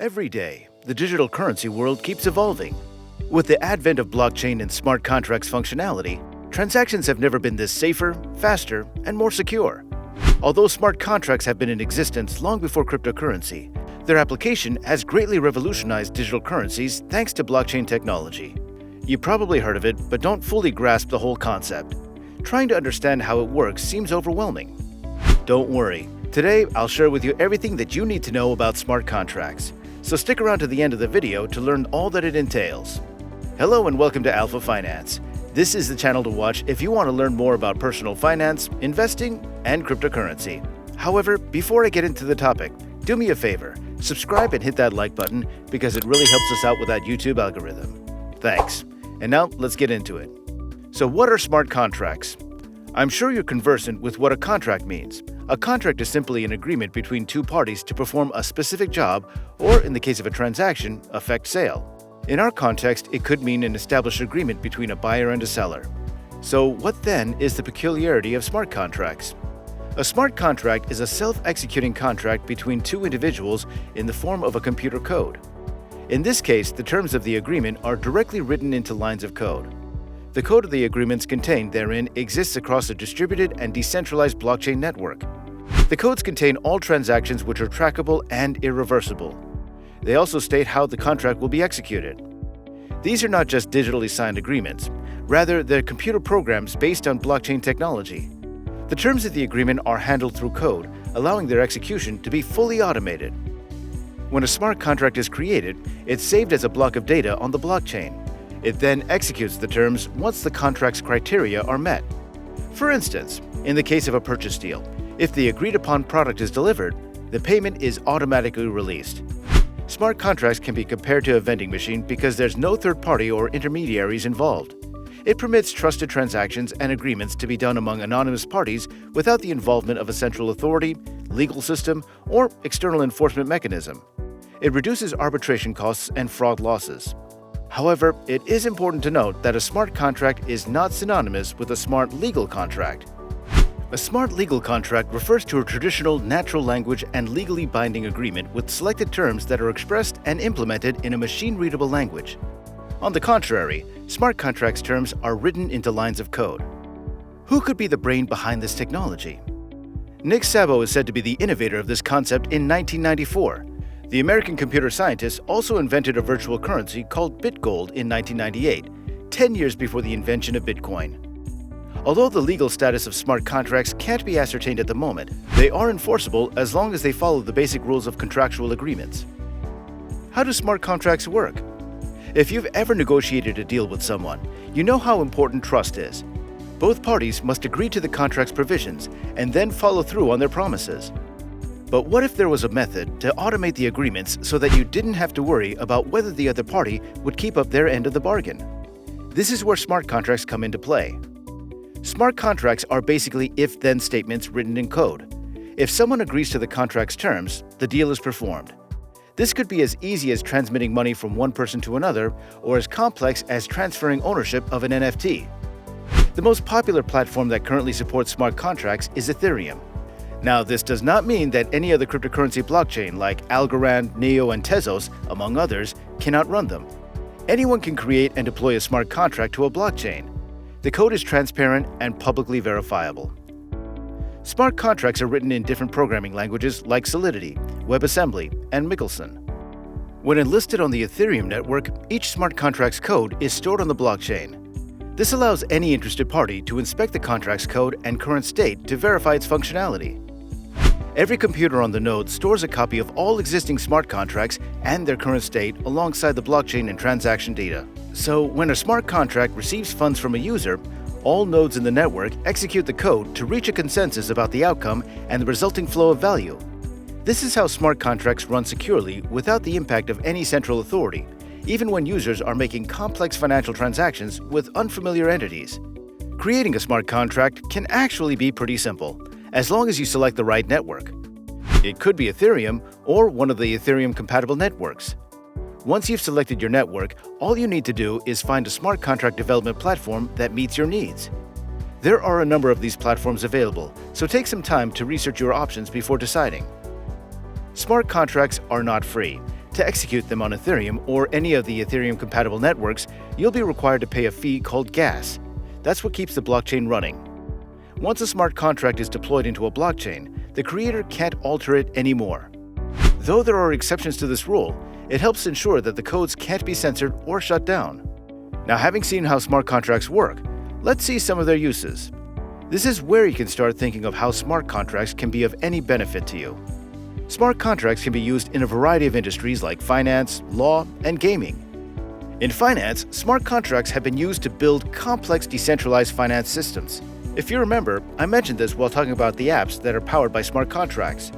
Every day, the digital currency world keeps evolving. With the advent of blockchain and smart contracts functionality, transactions have never been this safer, faster, and more secure. Although smart contracts have been in existence long before cryptocurrency, their application has greatly revolutionized digital currencies thanks to blockchain technology. You probably heard of it, but don't fully grasp the whole concept. Trying to understand how it works seems overwhelming. Don't worry. Today, I'll share with you everything that you need to know about smart contracts. So stick around to the end of the video to learn all that it entails. Hello and welcome to Alpha Finance. This is the channel to watch if you want to learn more about personal finance, investing, and cryptocurrency. However, before I get into the topic, do me a favor, subscribe and hit that like button because it really helps us out with that YouTube algorithm. Thanks. And now let's get into it. So what are smart contracts? I'm sure you're conversant with what a contract means. A contract is simply an agreement between two parties to perform a specific job, or in the case of a transaction, affect sale. In our context, it could mean an established agreement between a buyer and a seller. So what then is the peculiarity of smart contracts? A smart contract is a self-executing contract between two individuals in the form of a computer code. In this case, the terms of the agreement are directly written into lines of code. The code of the agreements contained therein exists across a distributed and decentralized blockchain network. The codes contain all transactions which are trackable and irreversible. They also state how the contract will be executed. These are not just digitally signed agreements. Rather, they're computer programs based on blockchain technology. The terms of the agreement are handled through code, allowing their execution to be fully automated. When a smart contract is created, it's saved as a block of data on the blockchain. It then executes the terms once the contract's criteria are met. For instance, in the case of a purchase deal, if the agreed-upon product is delivered, the payment is automatically released. Smart contracts can be compared to a vending machine because there's no third party or intermediaries involved. It permits trusted transactions and agreements to be done among anonymous parties without the involvement of a central authority, legal system, or external enforcement mechanism. It reduces arbitration costs and fraud losses. However, it is important to note that a smart contract is not synonymous with a smart legal contract. A smart legal contract refers to a traditional natural language and legally binding agreement with selected terms that are expressed and implemented in a machine-readable language. On the contrary, smart contracts terms are written into lines of code. Who could be the brain behind this technology? Nick Szabo is said to be the innovator of this concept in 1994. The American computer scientist also invented a virtual currency called BitGold in 1998, 10 years before the invention of Bitcoin. Although the legal status of smart contracts can't be ascertained at the moment, they are enforceable as long as they follow the basic rules of contractual agreements. How do smart contracts work? If you've ever negotiated a deal with someone, you know how important trust is. Both parties must agree to the contract's provisions and then follow through on their promises. But what if there was a method to automate the agreements so that you didn't have to worry about whether the other party would keep up their end of the bargain? This is where smart contracts come into play. Smart contracts are basically if-then statements written in code. If someone agrees to the contract's terms, the deal is performed. This could be as easy as transmitting money from one person to another, or as complex as transferring ownership of an NFT. The most popular platform that currently supports smart contracts is Ethereum. Now, this does not mean that any other cryptocurrency blockchain like Algorand, Neo, and Tezos, among others, cannot run them. Anyone can create and deploy a smart contract to a blockchain. The code is transparent and publicly verifiable. Smart contracts are written in different programming languages like Solidity, WebAssembly, and Michelson. When enlisted on the Ethereum network, each smart contract's code is stored on the blockchain. This allows any interested party to inspect the contract's code and current state to verify its functionality. Every computer on the node stores a copy of all existing smart contracts and their current state alongside the blockchain and transaction data. So, when a smart contract receives funds from a user, all nodes in the network execute the code to reach a consensus about the outcome and the resulting flow of value. This is how smart contracts run securely without the impact of any central authority, even when users are making complex financial transactions with unfamiliar entities. Creating a smart contract can actually be pretty simple, as long as you select the right network. It could be Ethereum or one of the Ethereum-compatible networks. Once you've selected your network, all you need to do is find a smart contract development platform that meets your needs. There are a number of these platforms available, so take some time to research your options before deciding. Smart contracts are not free. To execute them on Ethereum or any of the Ethereum-compatible networks, you'll be required to pay a fee called gas. That's what keeps the blockchain running. Once a smart contract is deployed into a blockchain, the creator can't alter it anymore. Though there are exceptions to this rule, it helps ensure that the codes can't be censored or shut down. Now, having seen how smart contracts work, let's see some of their uses. This is where you can start thinking of how smart contracts can be of any benefit to you. Smart contracts can be used in a variety of industries like finance, law, and gaming. In finance, smart contracts have been used to build complex decentralized finance systems. If you remember, I mentioned this while talking about the apps that are powered by smart contracts.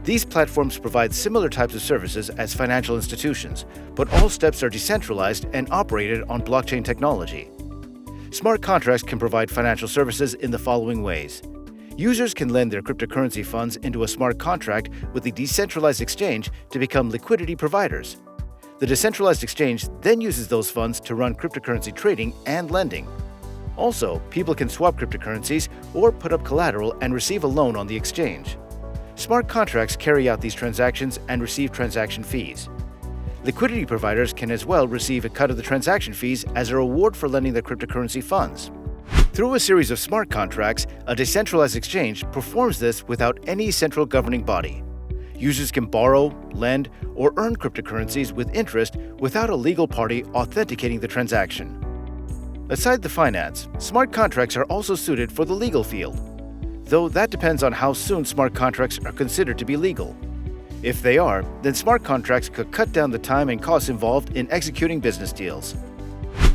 These platforms provide similar types of services as financial institutions, but all steps are decentralized and operated on blockchain technology. Smart contracts can provide financial services in the following ways. Users can lend their cryptocurrency funds into a smart contract with the decentralized exchange to become liquidity providers. The decentralized exchange then uses those funds to run cryptocurrency trading and lending. Also, people can swap cryptocurrencies or put up collateral and receive a loan on the exchange. Smart contracts carry out these transactions and receive transaction fees. Liquidity providers can as well receive a cut of the transaction fees as a reward for lending their cryptocurrency funds. Through a series of smart contracts, a decentralized exchange performs this without any central governing body. Users can borrow, lend, or earn cryptocurrencies with interest without a legal party authenticating the transaction. Aside the finance, smart contracts are also suited for the legal field, though that depends on how soon smart contracts are considered to be legal. If they are, then smart contracts could cut down the time and costs involved in executing business deals.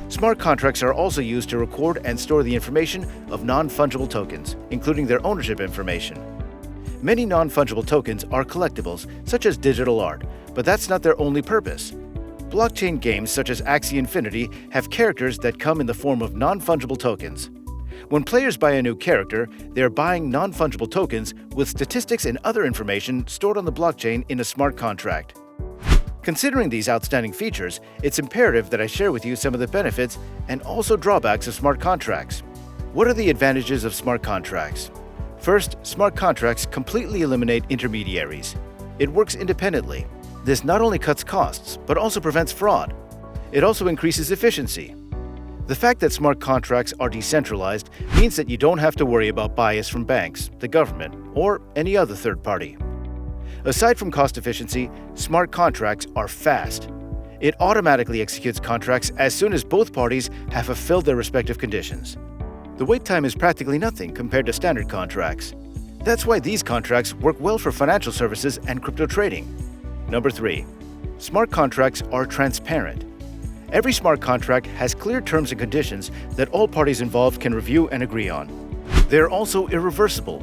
Smart contracts are also used to record and store the information of non-fungible tokens, including their ownership information. Many non-fungible tokens are collectibles, such as digital art, but that's not their only purpose. Blockchain games such as Axie Infinity have characters that come in the form of non-fungible tokens. When players buy a new character, they are buying non-fungible tokens with statistics and other information stored on the blockchain in a smart contract. Considering these outstanding features, it's imperative that I share with you some of the benefits and also drawbacks of smart contracts. What are the advantages of smart contracts? First, smart contracts completely eliminate intermediaries. It works independently. This not only cuts costs, but also prevents fraud. It also increases efficiency. The fact that smart contracts are decentralized means that you don't have to worry about bias from banks, the government, or any other third party. Aside from cost efficiency, smart contracts are fast. It automatically executes contracts as soon as both parties have fulfilled their respective conditions. The wait time is practically nothing compared to standard contracts. That's why these contracts work well for financial services and crypto trading. Number 3. Smart contracts are transparent. Every smart contract has clear terms and conditions that all parties involved can review and agree on. They are also irreversible,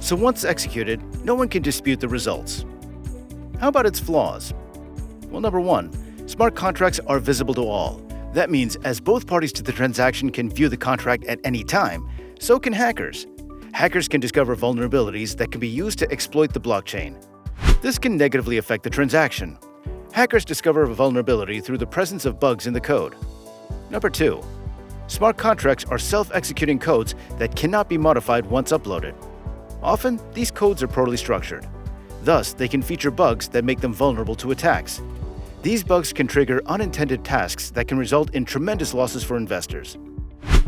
so once executed, no one can dispute the results. How about its flaws? Well, number 1, smart contracts are visible to all. That means as both parties to the transaction can view the contract at any time, so can hackers. Hackers can discover vulnerabilities that can be used to exploit the blockchain. This can negatively affect the transaction. Hackers discover a vulnerability through the presence of bugs in the code. Number 2, smart contracts are self-executing codes that cannot be modified once uploaded. Often, these codes are poorly structured. Thus, they can feature bugs that make them vulnerable to attacks. These bugs can trigger unintended tasks that can result in tremendous losses for investors.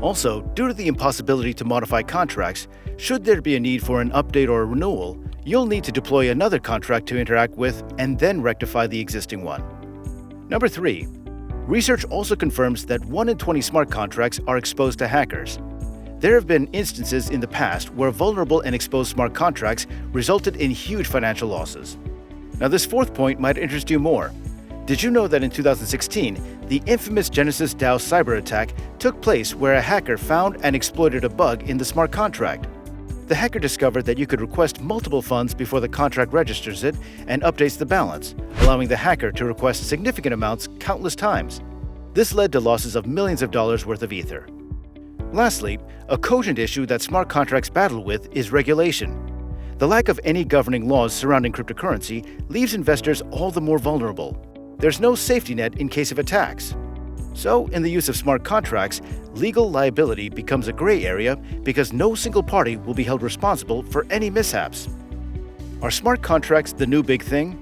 Also, due to the impossibility to modify contracts, should there be a need for an update or a renewal, you'll need to deploy another contract to interact with and then rectify the existing one. Number 3. Research also confirms that 1 in 20 smart contracts are exposed to hackers. There have been instances in the past where vulnerable and exposed smart contracts resulted in huge financial losses. Now, this 4th point might interest you more. Did you know that in 2016, the infamous Genesis DAO cyber attack took place where a hacker found and exploited a bug in the smart contract? The hacker discovered that you could request multiple funds before the contract registers it and updates the balance, allowing the hacker to request significant amounts countless times. This led to losses of millions of dollars worth of Ether. Lastly, a cogent issue that smart contracts battle with is regulation. The lack of any governing laws surrounding cryptocurrency leaves investors all the more vulnerable. There's no safety net in case of attacks. So, in the use of smart contracts, legal liability becomes a gray area because no single party will be held responsible for any mishaps. Are smart contracts the new big thing?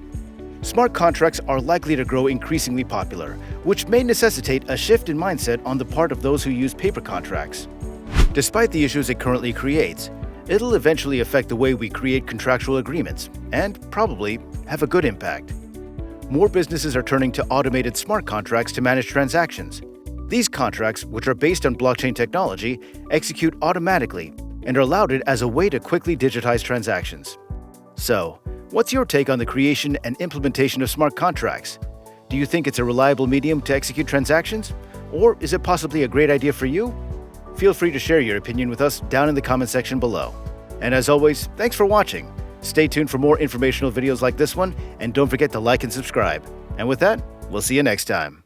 Smart contracts are likely to grow increasingly popular, which may necessitate a shift in mindset on the part of those who use paper contracts. Despite the issues it currently creates, it'll eventually affect the way we create contractual agreements and probably have a good impact. More businesses are turning to automated smart contracts to manage transactions. These contracts, which are based on blockchain technology, execute automatically and are lauded as a way to quickly digitize transactions. So, what's your take on the creation and implementation of smart contracts? Do you think it's a reliable medium to execute transactions? Or is it possibly a great idea for you? Feel free to share your opinion with us down in the comment section below. And as always, thanks for watching. Stay tuned for more informational videos like this one, and don't forget to like and subscribe. And with that, we'll see you next time.